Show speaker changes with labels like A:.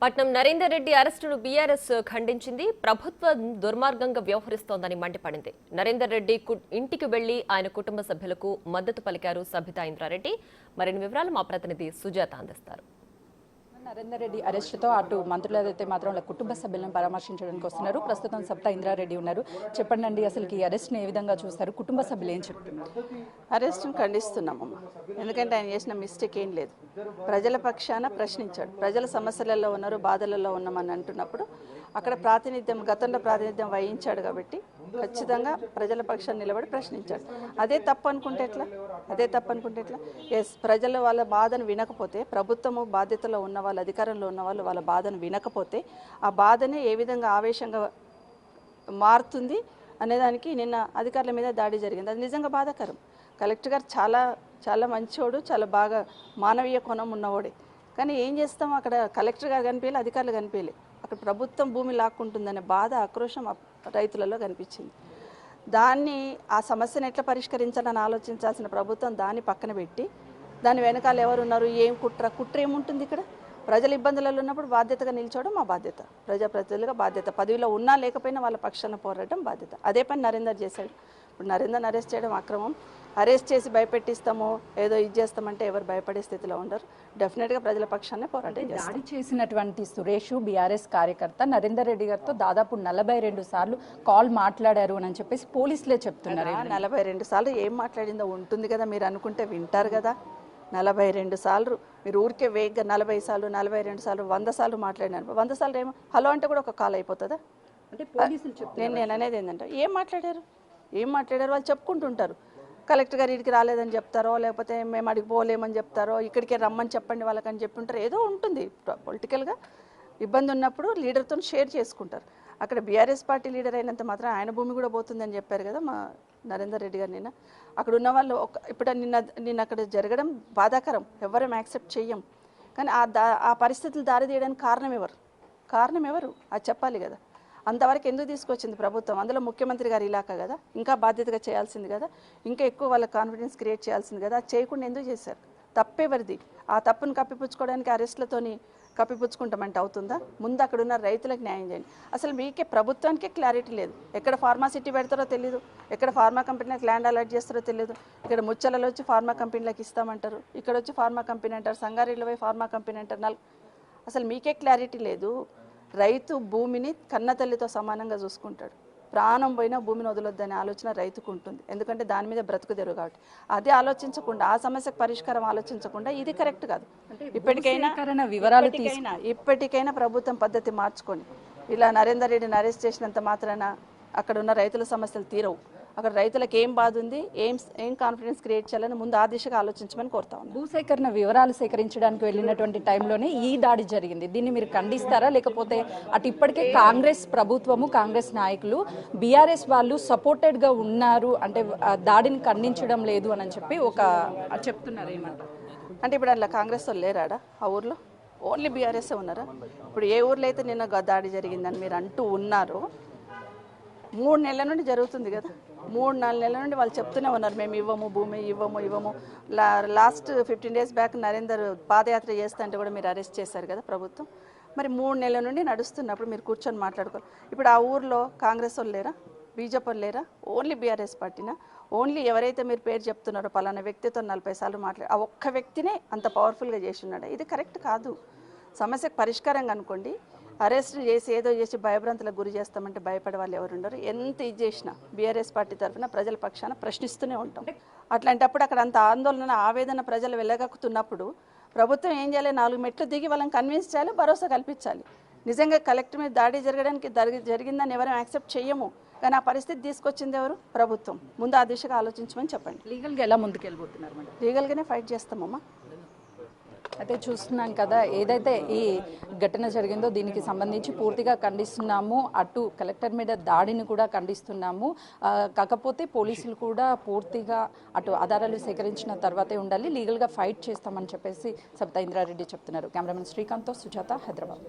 A: పట్నం నరేందర్ రెడ్డి అరెస్టును బీఆర్ఎస్ ఖండించింది. ప్రభుత్వం దుర్మార్గంగా వ్యవహరిస్తోందని మండిపడింది. నరేందర్ రెడ్డి ఇంటికి వెళ్లి ఆయన కుటుంబ సభ్యులకు మద్దతు పలికారు సబితా ఇంద్రారెడ్డి. మరిన్ని వివరాలు మా ప్రతినిధి సుజాత అందిస్తారు.
B: నరేందర్ రెడ్డి అరెస్టుతో అటు మంత్రులైతే మాత్రం వాళ్ళ కుటుంబ సభ్యులను పరామర్శించడానికి వస్తున్నారు. ప్రస్తుతం సబితా ఇంద్రారెడ్డి ఉన్నారు. చెప్పండి, అసలు ఈ అరెస్ట్ని ఏ విధంగా చూస్తారు? కుటుంబ సభ్యులు ఏం చెప్తున్నారు?
C: అరెస్ట్ను ఖండిస్తున్నామమ్మా. ఎందుకంటే ఆయన చేసిన మిస్టేక్ ఏం లేదు. ప్రజల పక్షాన ప్రశ్నించాడు. ప్రజల సమస్యలలో ఉన్నారు, బాధలలో ఉన్నామని అంటున్నప్పుడు అక్కడ గతంలో ప్రాతినిధ్యం వహించాడు కాబట్టి ఖచ్చితంగా ప్రజల పక్షాన్ని నిలబడి ప్రశ్నించాడు. అదే తప్పు అనుకుంటే ఎట్లా? ఎస్, ప్రజలు వాళ్ళ బాధను వినకపోతే, ప్రభుత్వము బాధ్యతలో ఉన్న వాళ్ళు, అధికారంలో ఉన్న వాళ్ళు వాళ్ళ బాధను వినకపోతే ఆ బాధనే ఏ విధంగా ఆవేశంగా మారుతుంది అనేదానికి నిన్న అధికారుల మీద దాడి జరిగింది. అది నిజంగా బాధాకరం. కలెక్టర్ గారు చాలా చాలా మంచోడు, చాలా బాగా మానవీయ కోణం ఉన్నవాడే. కానీ ఏం చేస్తాం, అక్కడ కలెక్టర్ గారు కనిపించలే, అధికారులు కనిపించలే. అక్కడ ప్రభుత్వం భూమి లాక్కుంటుందనే బాధ, ఆక్రోశం రైతులలో కనిపించింది. ఆ సమస్యను ఎట్లా పరిష్కరించాలని ఆలోచించాల్సిన ప్రభుత్వం దాన్ని పక్కన పెట్టి దాని వెనకాల ఎవరున్నారు, ఏం కుట్ర ఏముంటుంది? ఇక్కడ ప్రజల ఇబ్బందులలో ఉన్నప్పుడు బాధ్యతగా నిల్చోవడం మా బాధ్యత, ప్రజాప్రతినిధులుగా బాధ్యత. పదవిలో ఉన్నా లేకపోయినా వాళ్ళ పక్షాన పోరాటం బాధ్యత. అదే పని నరేందర్ చేశాడు. ఇప్పుడు నరేందర్ని అరెస్ట్ చేయడం అక్రమం. అరెస్ట్ చేసి భయపెట్టిస్తామో ఏదో ఇది చేస్తామంటే ఎవరు భయపడే స్థితిలో ఉండరు. డెఫినెట్గా ప్రజల పక్షాన్నే పోరాటం చేస్తారు.
B: దాడి చేసినటువంటి సురేష్ బీఆర్ఎస్ కార్యకర్త నరేందర్ రెడ్డి గారితో దాదాపు 42 సార్లు కాల్ మాట్లాడారు అని చెప్పేసి పోలీసులే చెప్తున్నారు.
C: 42 సార్లు ఏం మాట్లాడిందో ఉంటుంది కదా, మీరు అనుకుంటే వింటారు కదా. 42 సార్లు మీరు ఊరికే వేగ్గా 40 సార్లు 42 సార్లు 100 సార్లు మాట్లాడినారు. 100 సార్లు ఏమో హలో అంటే కూడా ఒక కాల్ అయిపోతుందా?
B: అంటే పోలీసులు
C: నేను అనేది ఏంటంటే ఏం మాట్లాడారు వాళ్ళు చెప్పుకుంటుంటారు. కలెక్టర్ గారు ఇక్కడికి రాలేదని చెప్తారో, లేకపోతే మేము అడిగి పోలేమని చెప్తారో, ఇక్కడికే రమ్మని చెప్పండి వాళ్ళకని చెప్పుంటారు. ఏదో ఉంటుంది. పొలిటికల్గా ఇబ్బంది ఉన్నప్పుడు లీడర్తో షేర్ చేసుకుంటారు. అక్కడ బీఆర్ఎస్ పార్టీ లీడర్ అయినంత మాత్రం ఆయన భూమి కూడా పోతుందని చెప్పారు కదా మా నరేందర్ రెడ్డి గారు. నిన్న అక్కడ ఉన్న వాళ్ళు ఇప్పుడు నిన్న అక్కడ జరగడం బాధాకరం, ఎవరేం యాక్సెప్ట్ చెయ్యం. కానీ ఆ పరిస్థితులు దారి తీయడానికి కారణం ఎవరు అది చెప్పాలి కదా. అంతవరకు ఎందుకు తీసుకొచ్చింది ప్రభుత్వం? అందులో ముఖ్యమంత్రి గారి ఇలాకా కదా, ఇంకా బాధ్యతగా చేయాల్సింది కదా, ఇంకా ఎక్కువ వాళ్ళ కాన్ఫిడెన్స్ క్రియేట్ చేయాల్సింది కదా. అది చేయకుండా ఎందుకు చేశారు? తప్పేవరిది? ఆ తప్పును కప్పిపుచ్చుకోవడానికి అరెస్టులతోని కప్పిపుచ్చుకుంటామంటే అవుతుందా? ముందు అక్కడ ఉన్న రైతులకు న్యాయం చేయండి. అసలు మీకే ప్రభుత్వానికే క్లారిటీ లేదు. ఎక్కడ ఫార్మాసిటీ పెడతారో తెలియదు, ఎక్కడ ఫార్మా కంపెనీలకు ల్యాండ్ అలాట్ చేస్తారో తెలియదు. ఇక్కడ ముచ్చలలో వచ్చి ఫార్మా కంపెనీలకు ఇస్తామంటారు, ఇక్కడ వచ్చి ఫార్మా కంపెనీ అంటారు, సంగారెడ్డిలో పోయి ఫార్మా కంపెనీ అంటారు. అసలు మీకే క్లారిటీ లేదు. రైతు భూమిని కన్నతల్లితో సమానంగా చూసుకుంటాడు. ప్రాణం పోయినా భూమిని వదలొద్దనే ఆలోచన రైతుకు ఉంటుంది. ఎందుకంటే దాని మీద బ్రతుకు తెరువు కాబట్టి. అదే ఆలోచించకుండా, ఆ సమస్యకు పరిష్కారం ఆలోచించకుండా ఇది కరెక్ట్ కాదు. ఇప్పటికైనా ప్రభుత్వం పద్ధతి మార్చుకొని, ఇలా నరేందర్ రెడ్డిని అరెస్ట్ చేసినంత మాత్రాన అక్కడ ఉన్న రైతుల సమస్యలు తీరవు. అక్కడ రైతులకు ఏం బాధ ఉంది, ఏం కాన్ఫిడెన్స్ క్రియేట్ చేయాలని ముందు ఆ దిశగా ఆలోచించమని కోరుతా ఉన్నాను.
B: భూసేకరణ వివరాలు సేకరించడానికి వెళ్ళినటువంటి టైంలోనే ఈ దాడి జరిగింది. దీన్ని మీరు ఖండిస్తారా? లేకపోతే అటు ఇప్పటికే కాంగ్రెస్ ప్రభుత్వము, కాంగ్రెస్ నాయకులు బీఆర్ఎస్ వాళ్ళు సపోర్టెడ్గా ఉన్నారు, అంటే దాడిని ఖండించడం లేదు అని చెప్పి చెప్తున్నారు. ఏమంటారు?
C: అంటే ఇప్పుడు అట్లా కాంగ్రెస్ వాళ్ళు లేరాడా ఆ ఊర్లో? ఓన్లీ బీఆర్ఎస్ ఉన్నారా? ఇప్పుడు ఏ ఊర్లో అయితే నిన్న దాడి జరిగిందని మీరు అంటూ ఉన్నారో 3 నెలల నుండి జరుగుతుంది కదా. 3-4 నెలల నుండి వాళ్ళు చెప్తూనే ఉన్నారు, మేము ఇవ్వము, భూమి ఇవ్వము. లాస్ట్ 15 days బ్యాక్ నరేందర్ పాదయాత్ర చేస్తా అంటే కూడా మీరు అరెస్ట్ చేశారు కదా ప్రభుత్వం. మరి 3 నెలల నుండి నడుస్తున్నప్పుడు మీరు కూర్చొని మాట్లాడుకోవాలి. ఇప్పుడు ఆ ఊర్లో కాంగ్రెస్ వాళ్ళు లేరా, బీజేపీ వాళ్ళు లేరా? Only BRS పార్టీనా? ఓన్లీ ఎవరైతే మీరు పేరు చెప్తున్నారో పలానా వ్యక్తితో 40 సార్లు ఆ ఒక్క వ్యక్తినే అంత పవర్ఫుల్గా చేసి ఉన్నాడు. ఇది కరెక్ట్ కాదు. సమస్యకు పరిష్కారంగా అనుకోండి. అరెస్ట్ చేసి ఏదో చేసి భయభ్రాంతులకు గురి చేస్తామంటే భయపడే వాళ్ళు ఎవరు ఉండరు. ఎంత ఇది చేసినా బీఆర్ఎస్ పార్టీ తరఫున ప్రజల పక్షాన ప్రశ్నిస్తూనే ఉంటాం. అట్లాంటప్పుడు అక్కడ అంత ఆందోళన, ఆవేదన ప్రజలు వెళ్ళగక్కుతున్నప్పుడు ప్రభుత్వం ఏం చేయాలి? 4 మెట్లు దిగి వాళ్ళని కన్విన్స్ చేయాలి, భరోసా కల్పించాలి. నిజంగా కలెక్టర్ మీద దాడి జరిగిందని ఎవరైనా యాక్సెప్ట్ చెయ్యము. కానీ ఆ పరిస్థితి తీసుకొచ్చింది ఎవరు? ప్రభుత్వం. ముందు ఆ దిశగా ఆలోచించమని చెప్పండి.
B: లీగల్గా ఎలా ముందుకెళ్ళిపోతున్నారు మేడం?
C: లీగల్గానే ఫైట్ చేస్తామమ్మా.
B: అయితే చూస్తున్నాం కదా, ఏదైతే ఈ ఘటన జరిగిందో దీనికి సంబంధించి పూర్తిగా ఖండిస్తున్నాము. అటు కలెక్టర్ మీద దాడిని కూడా ఖండిస్తున్నాము. కాకపోతే పోలీసులు కూడా పూర్తిగా అటు ఆధారాలు సేకరించిన తర్వాతే ఉండాలి, లీగల్గా ఫైట్ చేస్తామని చెప్పేసి సబితా ఇంద్రారెడ్డి చెప్తున్నారు. కెమెరామెన్ శ్రీకాంత్తో సుజాత, హైదరాబాద్.